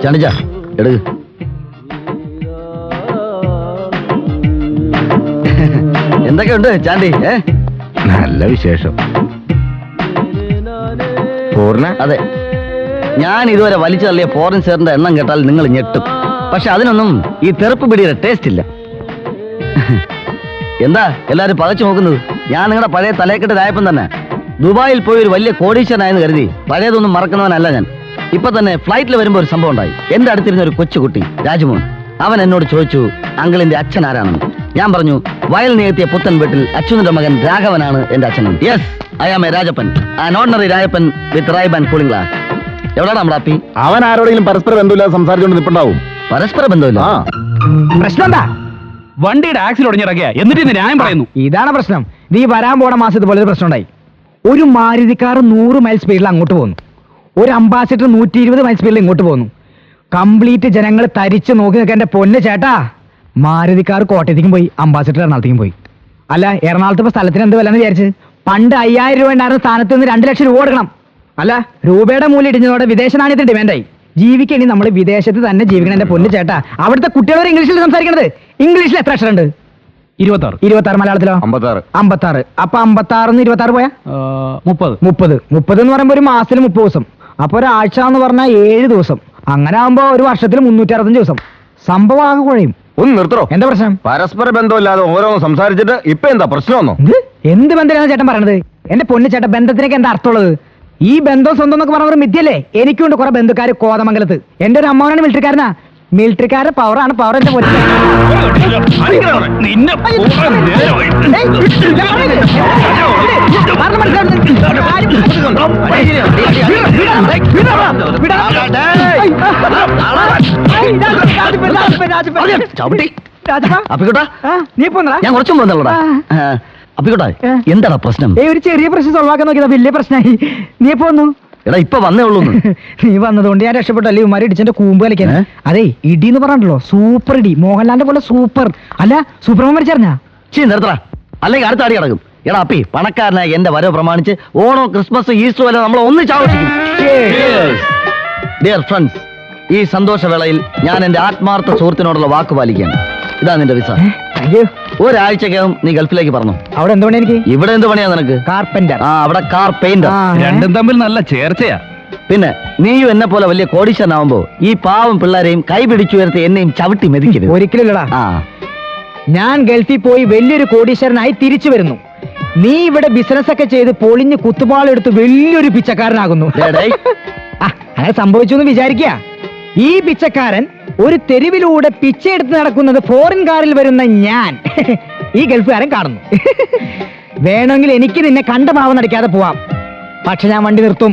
ചാണ്ടിച്ച എടുക്ക്. എന്തൊക്കെയുണ്ട് ചാണ്ടി? നല്ല വിശേഷം. പൂർണ്ണ? അതെ, ഞാൻ ഇതുവരെ വലിച്ചു തള്ളിയ ഫോറിൻ ഷെയറിന്റെ എണ്ണം കേട്ടാൽ നിങ്ങൾ ഞെട്ടും. പക്ഷെ അതിനൊന്നും ഈ തെറുപ്പ് പിടിയുടെ ടേസ്റ്റ് ഇല്ല. എന്താ എല്ലാരും പകച്ചു നോക്കുന്നത്? ഞാൻ നിങ്ങളുടെ പഴയ തലയെക്കെട്ട് രായപ്പൻ തന്നെ. ദുബായിൽ പോയി ഒരു വലിയ കോടീശ്വരനായെന്ന് കരുതി പഴയതൊന്നും മറക്കുന്നവനല്ല ഞാൻ. ഇപ്പൊ തന്നെ ഫ്ലൈറ്റിൽ വരുമ്പോ ഒരു സംഭവം ഉണ്ടായി. എന്റെ അടുത്തിരുന്ന ഒരു കൊച്ചുകുട്ടി രാജ്മോഹൻ, അവൻ എന്നോട് ചോദിച്ചു അങ്കിളിന്റെ അച്ഛൻ ആരാണെന്ന്. ഞാൻ പറഞ്ഞു വയൽ നികത്തിയ പുത്തൻ വീട്ടിൽ അച്ഛൻ്റെ മകൻ രാഘവനാണ് എന്റെ അച്ഛൻ. Yes, I am a Rajappan, an ordinary Rajappan with Rayban and cooling glass. എവിടെയാണ് നമ്മുടെ അപ്പി? അവൻ ആരോടെങ്കിലും പരസ്പര ബന്ധമില്ലാതെ സംസാരിച്ചുകൊണ്ട് നിൽപ്പുണ്ടാവും. പരസ്പര ബന്ധമില്ല? പ്രശ്നം എന്താ? വണ്ടിയുടെ ആക്സിൽ ഒടിഞ്ഞിറങ്ങിയ എന്നിട്ട് ഇന്ന് ന്യായം പറയുന്നു. ഇതാണ് പ്രശ്നം. നീ വരാൻ പോണ മാസത്ത് പോലെ ഒരു പ്രശ്നം ഉണ്ടായി. ഒരു മാരുതിക്കാർ 100 മൈൽ സ്പീഡിൽ അങ്ങോട്ട് പോകുന്നു, ഒരു അംബാസിഡർ 120 മൈൽ സ്പീഡിൽ ഇങ്ങോട്ട് പോകുന്നു. കംപ്ലീറ്റ് ജനങ്ങൾ തരിച്ചു നോക്കി നിൽക്കാൻ. എന്റെ പൊന്ന് ചേട്ടാ, മാരുതിക്കാർ കോട്ടയത്തേക്കും പോയി, അംബാസിഡർ എറണാകുളത്തേക്കും പോയി. അല്ല, എറണാകുളത്ത് ഇപ്പൊ സ്ഥലത്തിന് എന്ത് വില എന്ന് വിചാരിച്ച്? പണ്ട് 5000 രൂപ ഉണ്ടായിരുന്ന സ്ഥാനത്ത് നിന്ന് 2 ലക്ഷം രൂപ കൊടുക്കണം. അല്ല, രൂപയുടെ മൂല്യം ഇടിഞ്ഞതോടെ വിദേശ നാണ്യത്തിന് ഡിമാൻഡായി. ജീവിക്കണി നമ്മൾ വിദേശത്ത് തന്നെ ജീവിക്കണം. എന്റെ പൊന്ന് ചേട്ടാ, അവിടുത്തെ കുട്ടികളോട് ഇംഗ്ലീഷിൽ സംസാരിക്കണത്. ഇംഗ്ലീഷിൽ എത്ര അക്ഷരമുണ്ട്? 26. മലയാളത്തിലോ? 56. അപ്പൊ 56 26 പോയാ 30 എന്ന് പറയുമ്പോ ഒരു മാസത്തിൽ 30 ദിവസം. അപ്പൊ ഒരാഴ്ച എന്ന് പറഞ്ഞാൽ 7 ദിവസം. അങ്ങനെ ആകുമ്പോ ഒരു വർഷത്തിൽ 365 ദിവസം. സംഭവം ആകെ കുഴയും. ഒന്ന് നിർത്തോ. എന്താ പ്രശ്നം? പരസ്പര ബന്ധമില്ലാതെ ഓരോന്ന് സംസാരിച്ചിട്ട് ഇപ്പൊ എന്താ പ്രശ്നമൊന്നോ? എന്ത് ബന്ധമാണ് ചേട്ടൻ പറയണത്? എന്റെ പൊന്നു ചേട്ടൻ, ബന്ധത്തിനൊക്കെ എന്താ അർത്ഥമുള്ളത്? ഈ ബന്ധം സ്വന്തം എന്നൊക്കെ പറഞ്ഞ ഒരു മിഥ്യല്ലേ? എനിക്കുണ്ട് കുറെ ബന്ധുക്കാർ കോതമംഗലത്ത്. എന്റെ ഒരു അമ്മാവനാണ് മിലിറ്ററിക്കാരനാ. മിലിറ്ററിക്കാരുടെ പവറാണ് പവർ. എന്റെ നീ പോന്നാ? ഞാൻ കുറച്ചും പോന്നല്ലോടാ. അപ്പിക്കോട്ടെ, എന്താടാ പ്രശ്നം? ഒരു ചെറിയ പ്രശ്നം സോൾവ് ആക്കാൻ നോക്കിയതാ, വലിയ പ്രശ്നമായി. നീ പോന്നു? എടാ, ഇപ്പൊ വന്നേ ഉള്ളൂ. നീ വന്നതുകൊണ്ട് ഞാൻ രക്ഷപ്പെട്ടല്ലേ. ഇവന്മാര് ഇടിച്ചെന്റെ കൂമ്പ് കളിക്കാൻ. അതെ, ഇടി എന്ന് പറഞ്ഞല്ലോ, സൂപ്പർ ഇടി. മോഹൻലാലിന്റെ പോലെ സൂപ്പർ. അല്ല, സൂപ്പർമാൻ മരിച്ചറിഞ്ഞാ? നിർത്തടാ, അല്ലെങ്കിൽ അടുത്ത അടി കിടക്കും. എടാ അപ്പി, പണക്കാരനായ എന്റെ വരവ് പ്രമാണിച്ച് ഓണോ ക്രിസ്മസ് ഈസ്റ്റർ വരെ നമ്മൾ ഒന്നിച്ച് ആഘോഷിക്കും. ഡിയർ ഫ്രണ്ട്സ്, ഈ സന്തോഷവേളയിൽ ഞാൻ എന്റെ ആത്മാർത്ഥ സുഹൃത്തിനോടുള്ള വാക്ക് പാലിക്കുകയാണ്. ഇതാ നിന്റെ വിസ. ഒരാഴ്ചക്കകം നീ ഗൾഫിലേക്ക് പറഞ്ഞു. അവിടെ എന്ത് പണി? എനിക്ക് ഇവിടെ എന്ത് പണിയാ നിനക്ക്? കാർപ്പന്റർ. അവിടെ കാർ പെയിന്റർ. രണ്ടും തമ്മിൽ നല്ല ചേർച്ചയാ. പിന്നെ നീയും എന്നെ പോലെ വലിയ കോടീശ്വരനാവുമ്പോ ഈ പാവം പിള്ളേരെയും കൈ പിടിച്ചുയർത്തി എന്നെയും ചവിട്ടി മെതിക്കരുത്. ഒരിക്കലില്ലടാ. ഞാൻ ഗൾഫിൽ പോയി വലിയൊരു കോടീശ്വരനായി തിരിച്ചു വരുന്നു. നീ ഇവിടെ ബിസിനസ് ഒക്കെ ചെയ്ത് പൊളിഞ്ഞ് കുത്തുപാളെടുത്ത് വലിയൊരു പിച്ചക്കാരനാകുന്നു. അങ്ങനെ സംഭവിച്ചു എന്ന് വിചാരിക്കുക. ഈ പിച്ചക്കാരൻ ഒരു തെരുവിലൂടെ പിച്ചയെടുത്ത് നടക്കുന്നത് ഫോറിൻ കാറിൽ വരുന്ന ഞാൻ ഈ ഗൾഫുകാരൻ കാണുന്നു. വേണമെങ്കിൽ എനിക്ക് നിന്നെ കണ്ട ഭാവം നടിക്കാതെ പോവാം. പക്ഷെ ഞാൻ വണ്ടി നിർത്തും.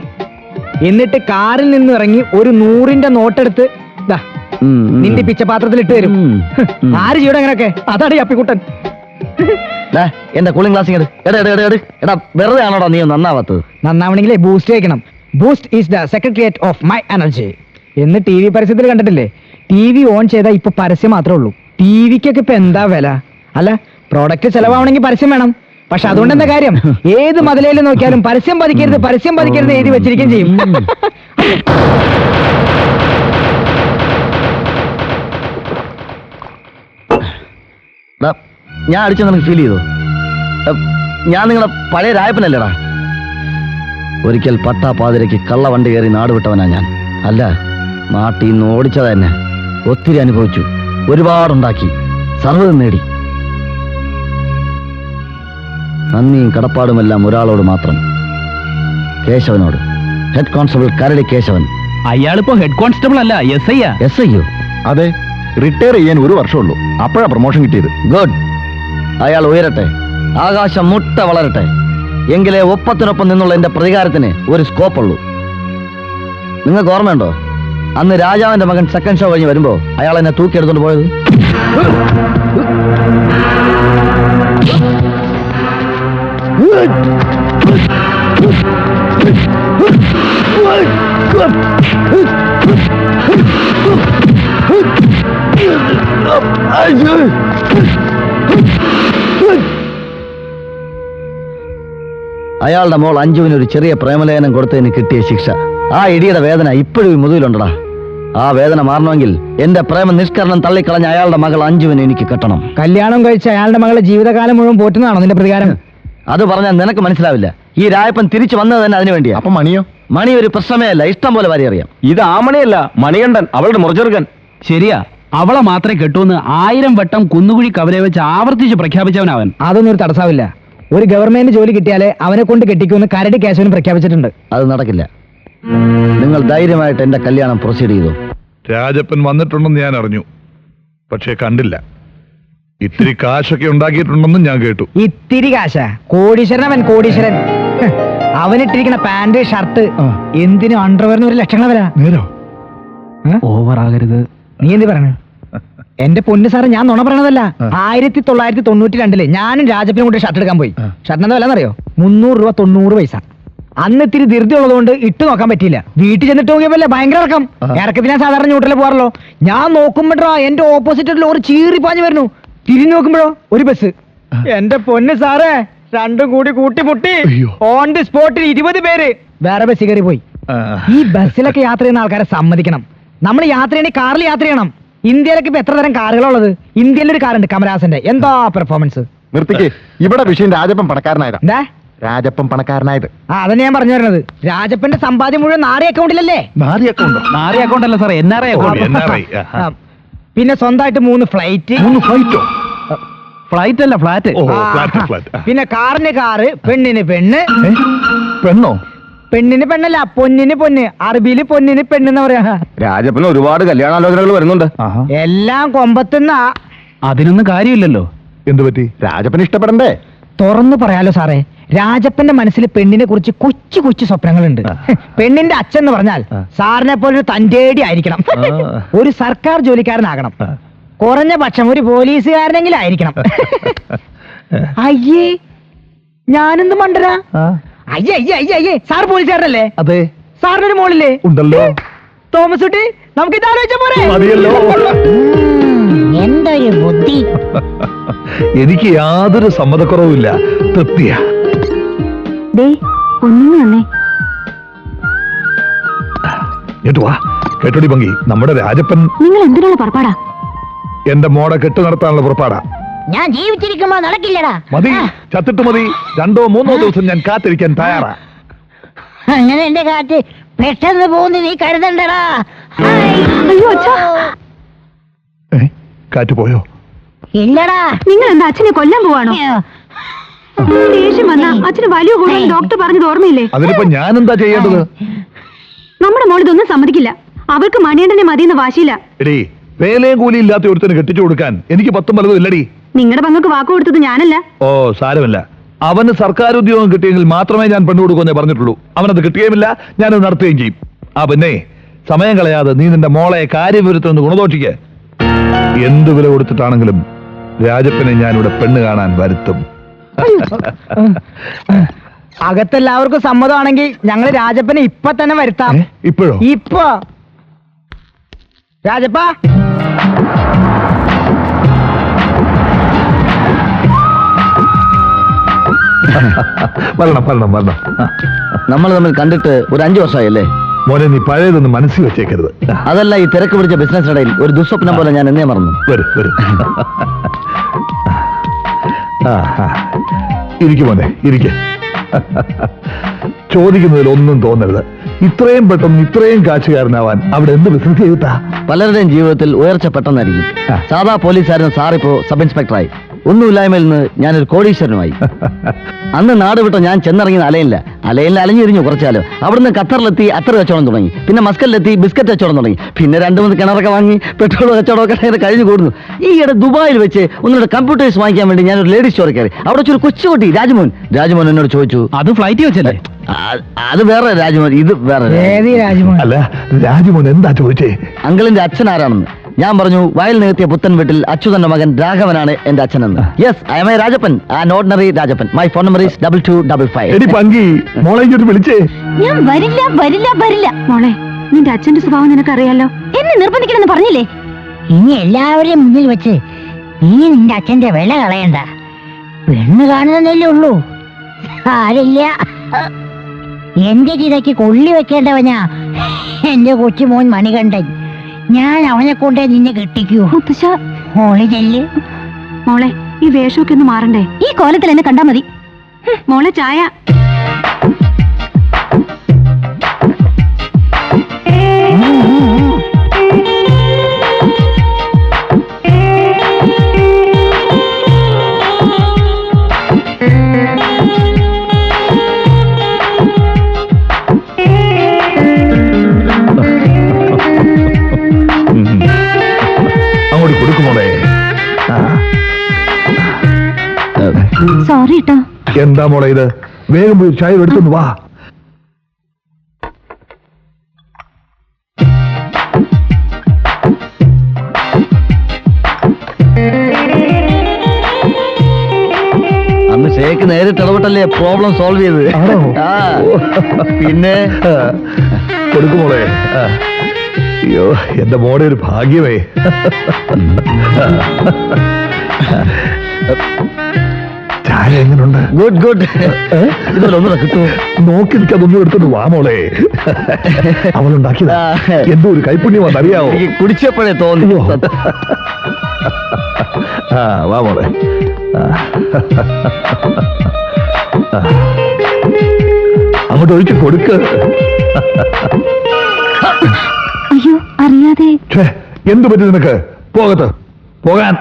എന്നിട്ട് കാറിൽ നിന്ന് ഇറങ്ങി ഒരു 100ന്റെ നോട്ടെടുത്ത് നിന്റെ പിച്ചപാത്രത്തിൽ ഇട്ട് തരും. ആര് ചെയ്യണം അങ്ങനെയൊക്കെ? അതാണ് അപ്പിക്കുട്ടൻ. എന്റെ കൂളിംഗ് ഗ്ലാസ് എടാ, വെറുതെ ആണോടാ നീ നന്നാവാത്തത്? നന്നാവണെങ്കിലേ ബൂസ്റ്റ് കഴിക്കണം. Boost is the secretariat of my energy എന്ന് TV പരസ്യത്തിൽ കണ്ടിട്ടില്ലേ? TV ഓൺ ചെയ്താൽ ഇപ്പൊ പരസ്യം മാത്രമേ ഉള്ളൂ. TVക്കൊക്കെ ഇപ്പൊ എന്താ വില? അല്ല, പ്രോഡക്റ്റ് ചെലവാണെങ്കിൽ പരസ്യം വേണം. പക്ഷെ അതുകൊണ്ട് എന്താ കാര്യം? ഏത് മതിലേല് നോക്കിയാലും പരസ്യം പതിക്കരുത്, പരസ്യം പതിക്കരുത് എഴുതി വെച്ചിരിക്കുകയും ചെയ്യും. ഞാൻ അടിച്ചു നിനക്ക് ഫീൽ ചെയ്തോ? ഞാൻ നിങ്ങളെ പഴയ രായപ്പനല്ലേടാ. ഒരിക്കൽ പട്ടാപ്പാതിരയ്ക്ക് കള്ളവണ്ടി കയറി നാട് വിട്ടവനാ ഞാൻ. അല്ല, നാട്ടിൽ നിന്ന് ഓടിച്ചത് തന്നെ. ഒത്തിരി അനുഭവിച്ചു, ഒരുപാടുണ്ടാക്കി, സർവ്വതും നേടി. നന്ദിയും കടപ്പാടുമെല്ലാം ഒരാളോട് മാത്രം, കേശവനോട്. ഹെഡ് കോൺസ്റ്റബിൾ കരടി കേശവൻ. അയാളിപ്പോ ഹെഡ് കോൺസ്റ്റബിൾ അല്ല, SI. SI? അതെ, റിട്ടയർ ചെയ്യാൻ 1 വർഷമുള്ളൂ. അപ്പോഴാ പ്രൊമോഷൻ കിട്ടിയത്. ഗുഡ്. അയാൾ ഉയരട്ടെ, ആകാശം മുട്ട വളരട്ടെ. എങ്കിലേ ഒപ്പത്തിനൊപ്പം നിന്നുള്ള എന്റെ പ്രതികാരത്തിന് ഒരു സ്കോപ്പുള്ളൂ. നിങ്ങൾക്ക് ഓർമ്മയുണ്ടോ, അന്ന് രാജാവിന്റെ മകൻ സെക്കൻഡ് ഷോ കഴിഞ്ഞ് വരുമ്പോ അയാൾ എന്നെ തൂക്കിയെടുത്തോണ്ട് പോയത്? അയാളുടെ മോൾ അഞ്ജുവിന് ഒരു ചെറിയ പ്രേമലേഖനം കൊടുത്തതിന് കിട്ടിയ ശിക്ഷ. ആ ഇടിയുടെ വേദന ഇപ്പോഴും മുതുകിലുണ്ടടാ. ആ വേദന മാറണമെങ്കിൽ എന്റെ പ്രേമ നിഷ്കരണം തള്ളിക്കളഞ്ഞ അയാളുടെ മകൾ അഞ്ജുവിനെ എനിക്ക് കെട്ടണം. കല്യാണം കഴിച്ച അയാളുടെ മകളെ ജീവിതകാലം മുഴുവൻ പോറ്റുന്നതാണോ നിന്റെ പ്രതികാരം? അത് പറഞ്ഞാൽ നിനക്ക് മനസ്സിലാവില്ല. ഈ രായപ്പൻ തിരിച്ചു വന്നത് തന്നെ അതിനു വേണ്ടിയാ. അപ്പൊ മണിയോ? മണി ഒരു പ്രശ്നമേ അല്ല, ഇഷ്ടം പോലെ വരെ അറിയാം. ഇത് ആ മണിയല്ല, മണികണ്ഠൻ, അവളുടെ മുറചെറുക്കൻ. ശരിയാ, അവളെ മാത്രമേ കെട്ടൂന്ന് 1000 വട്ടം കുന്നുകുഴി കവലെ വെച്ച് ആവർത്തിച്ച് പ്രഖ്യാപിച്ചവനവൻ. അതൊന്നും ഒരു തടസ്സമില്ല. ഒരു ഗവൺമെന്റ് ജോലി കിട്ടിയാലേ അവനെ കൊണ്ട് കെട്ടിക്കുമെന്ന് കരടി കേശവന് പ്രഖ്യാപിച്ചിട്ടുണ്ട്. അത് നടക്കില്ല. നിങ്ങൾ ധൈര്യമായിട്ട് എന്റെ കല്യാണം പ്രൊസീഡ് ചെയ്തു. രാജപ്പൻ വന്നിട്ടുണ്ടെന്ന് ഞാൻ അറിഞ്ഞു, പക്ഷേ കണ്ടില്ല. ഇത്തിരി കാശൊക്കെ ഉണ്ടാക്കിയിട്ടുണ്ടെന്നും ഞാൻ കേട്ടു. ഇത്തിരി കാശ? കോടീശ്വരൻ അവൻ, കോടീശ്വരൻ. അവനിട്ടിരിക്കുന്ന പാന്റ് ഷർട്ട് എന്തിനും അണ്ടർവെയറിന് 1 ലക്ഷങ്ങൾ വരാ. നേരോ? ഓവറാകരുത്. നീ എന്ത് പറയണ? എന്റെ പൊന്നു സാറ്, ഞാൻ നുണ പറയണതല്ല. 1992 ഞാനും രാജപ്പനും കൂടി ഷർട്ട് എടുക്കാൻ പോയി. ഷർട്ടിന് എന്താ വിലന്നറിയോ? 300 രൂപ 90 പൈസ. അന്ന് ഇത്തിരി ധൃതി ഉള്ളതുകൊണ്ട് ഇട്ട് നോക്കാൻ പറ്റിയില്ല. വീട്ടിൽ ചെന്നിട്ട് നോക്കിയപ്പോലെ ഭയങ്കര ഇറക്കം. ഇറക്കത്തിന് ഞാൻ സാധാരണ ന്യൂട്രലിൽ പോകാറല്ലോ. ഞാൻ നോക്കുമ്പോഴാ എന്റെ ഓപ്പോസിറ്റ് ലോറി ചീറി പാഞ്ഞു വരുന്നു. തിരിഞ്ഞു നോക്കുമ്പോഴോ ഒരു ബസ്. എന്റെ പൊന്ന് സാറേ, രണ്ടും കൂടി കൂട്ടിമുട്ടി. ഓൺ ദി സ്പോട്ടിൽ 20 പേര് വേറെ ബസ് കയറി പോയി. ഈ ബസ്സിലൊക്കെ യാത്ര ചെയ്യുന്ന ആൾക്കാരെ സമ്മതിക്കണം. നമ്മൾ യാത്ര ചെയ്യണേ കാറിൽ യാത്ര ചെയ്യണം. ഇന്ത്യയിലൊക്കെ ഇപ്പൊ എത്ര തരം കാറുകളുള്ളത്? ഇന്ത്യയിലൊരു കാറുണ്ട് കമലഹാസന്റെ. എന്താ പെർഫോമൻസ്! നിർത്തിക്ക്. ഇവിടെ വിഷയം രാജപ്പൻ പണക്കാരനായതാ. എന്താ രാജപ്പൻ പണക്കാരനായത്? അതന്നെ ഞാൻ പറഞ്ഞു വരുന്നത്. രാജപ്പന്റെ സമ്പാദ്യം മുഴുവൻ നാരി അക്കൗണ്ടിലല്ലേ? നാരിയൊക്കെ ഉണ്ടോ? നാറി അക്കൗണ്ട് അല്ല സാറേ, NRI അക്കൗണ്ട്. NRI, ആ, പിന്നെ സ്വന്തമായിട്ട് 3 ഫ്ലൈറ്റ്. 3 ഫ്ലൈറ്റോ? ഫ്ലൈറ്റ് അല്ല, ഫ്ലാറ്റ്. ഓ, ഫ്ലാറ്റ്. പിന്നെ കാറിന് കാറ്, പെണ്ണിന് പെണ്ണ്. പെണ്ണോ? പെണ്ണിന് പെണ്ണല്ല, പൊന്നിന് പൊന്ന്. അറബിയില് പൊന്നിന് പെണ്ണെന്ന് പറയാ. രാജപ്പന് ഒരുപാട് കല്യാണാലോചനകൾ വരുന്നുണ്ട്. എല്ലാം കൊമ്പത്തുന്ന. അതിനൊന്നും കാര്യമില്ലല്ലോ. എന്തു പറ്റി? രാജപ്പന് ഇഷ്ടപ്പെടണ്ടേ? തുറന്നു പറയാലോ സാറേ, രാജപ്പന്റെ മനസ്സിൽ പെണ്ണിനെ കുറിച്ച് കൊച്ചു കൊച്ചു സ്വപ്നങ്ങളുണ്ട്. പെണ്ണിന്റെ അച്ഛൻ എന്ന് പറഞ്ഞാൽ സാറിനെ പോലെ ഒരു തന്റേടി ആയിരിക്കണം. ഒരു സർക്കാർ ജോലിക്കാരനാകണം. കുറഞ്ഞ പക്ഷം ഒരു പോലീസുകാരനെങ്കിലും ആയിരിക്കണം. അയ്യേ, ഞാനെന്ത് മണ്ടരാ? അയ്യേ അയ്യേ അയ്യേ അയ്യേ, സാർ പോലീസുകാരനല്ലേ? അതെ. സാറിനൊരു മോളില്ലേ? ഉണ്ടല്ലോ. തോമസ് കുട്ടി, നമുക്ക് ഇത് ആലോചിച്ച പോരെ? മതിയല്ലോ. എന്തൊരു ബുദ്ധി! എനിക്ക് യാതൊരു സമ്മതക്കുറവുമില്ല. തൃപ്തിയാ. കേട്ടോടി പങ്കി, നമ്മുടെ രാജപ്പൻ നിങ്ങൾ എന്തിനാണ് പുറപ്പാടാ? എന്റെ മോടെ കെട്ടു നടത്താനുള്ള പുറപ്പാടാ. ഞാൻ ജീവിച്ചിരിക്കുമ്പോ നടക്കില്ലടാ. മതി, ചത്തിട്ട് മതി. 2 or 3 ദിവസം ഞാൻ കാത്തിരിക്കാൻ തയ്യാറാ. അങ്ങനെ എന്റെ കാറ്റ് പെട്ടെന്ന് പോകുന്നു നീ കരുതണ്ടടാ. കാറ്റ് പോയോ? ഇല്ലടാ. നിങ്ങൾ എന്താ അച്ഛനെ കൊല്ലാൻ പോവാണോ? ദേഷ്യം വന്ന അച്ഛന് വലിയ കൂടുതൽ ഡോക്ടർ പറഞ്ഞത് ഓർമ്മയില്ലേ? അതിനിപ്പോ ഞാൻ എന്താ ചെയ്യേണ്ടത്? നമ്മുടെ മോൾ ഇതൊന്നും സമ്മതിക്കില്ല. അവൾക്ക് മണിയണ്ടനെ മതിയെന്ന് വാശിയില്ല. എടീ, വേലയും കൂലി ഇല്ലാത്ത ഒരുത്തന് കെട്ടിച്ചു കൊടുക്കാൻ എനിക്ക് 10 പലതും ഇല്ലടി. നിങ്ങളുടെ പങ്കക്ക് വാക്ക് കൊടുത്തത് ഞാനല്ല. ഓ, സാരമില്ല. അവന് സർക്കാർ ഉദ്യോഗം കിട്ടിയെങ്കിൽ മാത്രമേ ഞാൻ പെണ്ണു കൊടുക്കുമെന്നേ പറഞ്ഞിട്ടുള്ളൂ. അവനത് കിട്ടുകയുമില്ല, ഞാനത് നടത്തുകയും ചെയ്യും. പിന്നെ സമയം കളയാതെ നീ നിന്റെ മോളെ കാര്യവിരുദ്ധം ഗുണദോഷിക്ക്. എന്ത് വില കൊടുത്തിട്ടാണെങ്കിലും രാജപ്പനെ ഞാനിവിടെ പെണ്ണ് കാണാൻ വരുത്തും. അകത്തെല്ലാവർക്കും സമ്മതമാണെങ്കിൽ ഞങ്ങൾ രാജപ്പനെ ഇപ്പൊ തന്നെ വരുത്താം. ഇപ്പോഴോ? ഇപ്പൊ രാജപ്പ, വരണം. നമ്മൾ തമ്മിൽ കണ്ടിട്ട് ഒരു 5 വർഷമായല്ലേ? മോനെ, നീ പഴയതൊന്ന് മനസ്സിൽ വെച്ചേക്കരുത്. അതല്ല, ഈ തിരക്ക് പിടിച്ച ബിസിനസ്സിനിടയിൽ ഒരു ദുസ്വപ്നം പോലെ ഞാൻ എന്നേ മറന്നു. വരും. ഇരിക്കും മോനെ, ഇരിക്കെ. ചോദിക്കുന്നതിൽ ഒന്നും തോന്നരുത്. ഇത്രയും പെട്ടെന്ന് ഇത്രയും കാശുകാരനാവാൻ അവിടെ എന്ത് ബിസിനസ് ചെയ്താ? പലരുടെയും ജീവിതത്തിൽ ഉയർച്ച പെട്ടെന്നായിരിക്കും. സാധാ പോലീസുകാരൻ സാറിപ്പോ സബ് ഇൻസ്പെക്ടറായി. ഒന്നുമില്ലായ്മയിൽ നിന്ന് ഞാനൊരു കോടീശ്വരനുമായി. അന്ന് നാട് വിട്ടോ ഞാൻ ചെന്നിറങ്ങിയത് അലയിൽ അലഞ്ഞിരിഞ്ഞു കുറച്ചാലോ. അവിടുന്ന് ഖത്തറിലെത്തി അത്തർ കച്ചവടം തുടങ്ങി. പിന്നെ മസ്കലിലെത്തി ബിസ്ക്കറ്റ് കച്ചവടം തുടങ്ങി. പിന്നെ 2-3 കിണറൊക്കെ വാങ്ങി പെട്രോൾ കച്ചവടമൊക്കെ അങ്ങനെ കഴിഞ്ഞു കൂടുന്നു. ഈയിടെ ദുബായിൽ വെച്ച് ഒന്നുകൂടെ കമ്പ്യൂട്ടേഴ്സ് വാങ്ങിക്കാൻ വേണ്ടി ഞാനൊരു ലേഡീസ് സ്റ്റോറിൽ കയറി. അവിടെ ഒരു കൊച്ചുകുട്ടി രാജ്മോൻ എന്നോട് ചോദിച്ചു. അത് ഫ്ലൈറ്റ് വെച്ചല്ലേ? അത് വേറെ രാജ്മോൻ, ഇത് വേറെ. രാജ്മോൻ അല്ല, രാജ്മോൻ എന്താ ചോദിച്ചേ? അങ്കിളിന്റെ അച്ഛൻ ആരാണെന്ന്. ഞാൻ പറഞ്ഞു, വയൽ നികത്തിയ പുത്തൻ വീട്ടിൽ അച്യുതന്റെ മകൻ രാഘവനാണ് എന്റെ അച്ഛനെന്ന്. Yes, I am a Rajappan, an ordinary Rajappan. My phone number is 2255. എടി പങ്കി, മോളെ ഇങ്ങോട്ട് വിളിച്ചേ. ഞാൻ വരില്ല. മോളെ, നിന്റെ അച്ഛന്റെ സ്വഭാവം നിനക്കറിയാലോ. എന്നെ നിർബന്ധിക്കണമെന്ന് പറഞ്ഞില്ലേ? ഇനി എല്ലാവരെയും മുന്നിൽ വെച്ച് നീ നിന്റെ അച്ഛന്റെ വില കളയണ്ട. പെണ്ണ് കാണുന്നതല്ലേ ഉള്ളൂ. ആരില്ല, എന്റെ ചിതയ്ക്ക് കൊള്ളി വെക്കേണ്ടവനാ എന്റെ കൊച്ചുമോൻ മണികണ്ഠൻ. ഞാൻ അവനെ കൊണ്ടേ നിന്നെ കെട്ടിക്കൂ. മുത്തശ്ശ, മോളെ ചെല്ല്. മോളെ ഈ വേഷമൊക്കെ ഒന്ന് മാറണ്ടേ? ഈ കോലത്തിൽ എന്നെ കണ്ടാ മതി. മോളെ ചായ. അങ്ങോട്ട് കൊടുക്കുമോളെ. സോറി കേട്ടോ. എന്താ മോളെ ഇത്? വേഗം പോയി ചായ എടുത്തൊന്ന് വാ. അന്ന് ഷേക്ക് നേരിട്ട് ഇടപെട്ടല്ലേ പ്രോബ്ലം സോൾവ് ചെയ്ത്. ആണോ? ആ, പിന്നെ കൊടുക്കുമോളെ. അയ്യോ, എന്റെ മോടെ ഒരു ഭാഗ്യമേ. ചായ എങ്ങനുണ്ട്? Good good. ഇതുപോലെ ഒന്നുകൂടെ കിട്ടുമോ? നോക്കി നിൽക്കാതൊന്നും എടുത്തോണ്ട് വാ മോളെ. അവളുണ്ടാക്കിയതാ. എന്തോ ഒരു കൈപ്പുണ്യം അറിയാവോ? എനിക്ക് കുടിച്ചപ്പോഴേ തോന്നി. ആ, വാ മോളെ. അങ്ങോട്ട് ഒഴിച്ച് കൊടുക്ക്. അയ്യോ, അറിയാതെ. ഛേ, എന്തു പറ്റി നിനക്ക്? പോകത്ത് പോകാൻ.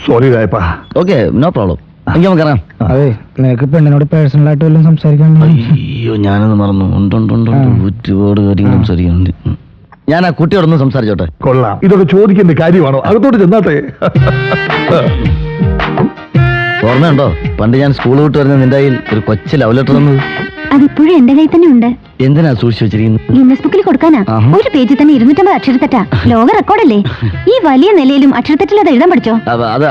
സോറി രായപ്പാ. Okay, no problem. എനിക്ക് നമുക്കറിയാം. അതെ, നിനക്ക് പെണ്ണിനോട് പേഴ്സണൽ ആയിട്ട് വല്ലതും സംസാരിക്കാൻ. അയ്യോ, ഞാനത് മറന്നു. ഉണ്ട് ഒരുപാട് കാര്യങ്ങൾ സംസാരിക്കുന്നുണ്ട്. ഞാൻ ആ കുട്ടിയോടൊന്ന് സംസാരിച്ചോട്ടെ? കൊള്ളാം. ഇതൊക്കെ ചോദിക്കേണ്ട കാര്യമാണോ? അകത്തോട്ട് ചെന്നാട്ടെ. ഓർമ്മയുണ്ടോ പണ്ട് ഞാൻ സ്കൂൾ വിട്ട് വരുന്ന നിന്റെ കയ്യിൽ ഒരു കൊച്ചു ലവ് ലെറ്റർ തന്നത്? അതിപ്പോഴും എന്റെ കയ്യിൽ തന്നെ ഉണ്ട്. എന്തിനാ സൂക്ഷിച്ചു വെച്ചിരിക്കുന്നത്? ഗിന്നസ് ബുക്കിൽ കൊടുക്കാനാ. ആഹാ. ഒരു പേജിൽ തന്നെ 250 അക്ഷരത്തെറ്റാ. ലോക റെക്കോർഡല്ലേ? ഈ വലിയ നിലയിലും അക്ഷരത്തെറ്റിൽ അത് എഴുതാൻ പഠിച്ചോ?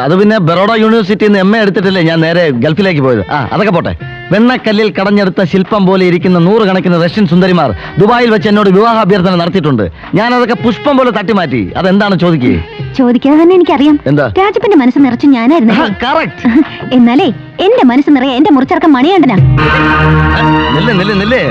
അത് പിന്നെ ബറോഡ യൂണിവേഴ്സിറ്റിയിൽ നിന്ന് MA എടുത്തിട്ടല്ലേ ഞാൻ നേരെ ഗൾഫിലേക്ക് പോയത്. അതൊക്കെ പോട്ടെ. വെണ്ണക്കല്ലിൽ കടഞ്ഞെടുത്ത ശില്പം പോലെ ഇരിക്കുന്ന 100 കണക്കിന് റഷ്യൻ സുന്ദരിമാർ ദുബായിൽ വെച്ച് എന്നോട് വിവാഹ അഭ്യർത്ഥന നടത്തിയിട്ടുണ്ട്. ഞാൻ അതൊക്കെ പുഷ്പം പോലെ തട്ടിമാറ്റി. അതെന്താണ് ചോദിക്കേ? ചോദിക്കാതെ തന്നെ എനിക്കറിയാം. എന്താ? രാജപ്പന്റെ മനസ്സ് നിറച്ച് ഞാനായിരുന്നു. കറക്റ്റ്. എന്നാലേ എന്റെ മനസ്സ് നിറയെ എന്റെ മുറിച്ചടക്കം മണിയാണ്ടനാ. നില്ലേ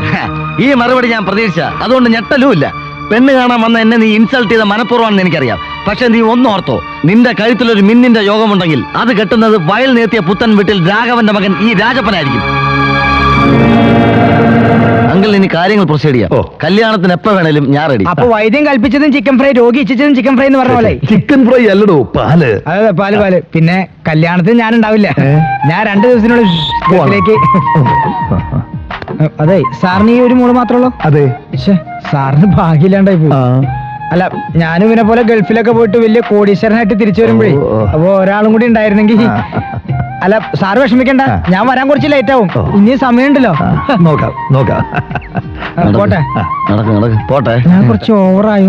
ഈ മറുപടി ഞാൻ പ്രതീക്ഷിച്ച. അതുകൊണ്ട് ഞെട്ടലുമില്ല. പെണ്ണ് കാണാൻ വന്ന എന്നെ നീ ഇൻസൾട്ട് ചെയ്ത മനഃപൂർവ്വമാണെന്ന് എനിക്കറിയാം. പക്ഷെ നീ ഒന്നോർത്തോ, നിന്റെ കഴുത്തിലൊരു മിന്നിന്റെ യോഗമുണ്ടെങ്കിൽ അത് കെട്ടുന്നത് വയൽ നേർത്തിയ പുത്തൻ വീട്ടിൽ രാഘവന്റെ മകൻ ഈ രാജപ്പനായിരിക്കും. അങ്കിൾ, ഇനി കാര്യങ്ങൾ പ്രൊസീഡ് ചെയ്യാം. കല്യാണത്തിന് എപ്പോ വേണേലും ഞാൻ റെഡി. അപ്പൊ വൈദ്യം കൽപ്പിച്ചതും ചിക്കൻ ഫ്രൈ, രോഗി ഇച്ഛിച്ചതും ചിക്കൻ ഫ്രൈ എന്ന് പറഞ്ഞ പോലെ. ചിക്കൻ ഫ്രൈ അല്ലടോ, പാല്. അതെ, പാല്. പിന്നെ കല്യാണത്തിന് ഞാൻ ഉണ്ടാവില്ല. ഞാൻ 2 ദിവസത്തിനുള്ളിൽ ഗൾഫിലേക്ക്. അതെ, സാറിന് ഈ ഒരു മോള് മാത്രമേ ഉള്ളൂ? അതെ. സാറിന് ഭാഗ്യമില്ലാണ്ടായി പോയി. അല്ല, ഞാനും ഇവനെ പോലെ ഗൾഫിലൊക്കെ പോയിട്ട് വലിയ കോടീശ്വരനായിട്ട് തിരിച്ചു വരുമ്പോഴേ അപ്പൊ ഒരാളും കൂടി ഉണ്ടായിരുന്നെങ്കിൽ. അല്ല, സാറ് വിഷമിക്കണ്ട, ഞാൻ വരാൻ കുറച്ച് ലേറ്റ് ആവും. ഇനി സമയമുണ്ടല്ലോ. നോക്കാം. പോട്ടെ. നടക്ക് പോട്ടെ. ഞാൻ കുറച്ച് ഓവറായി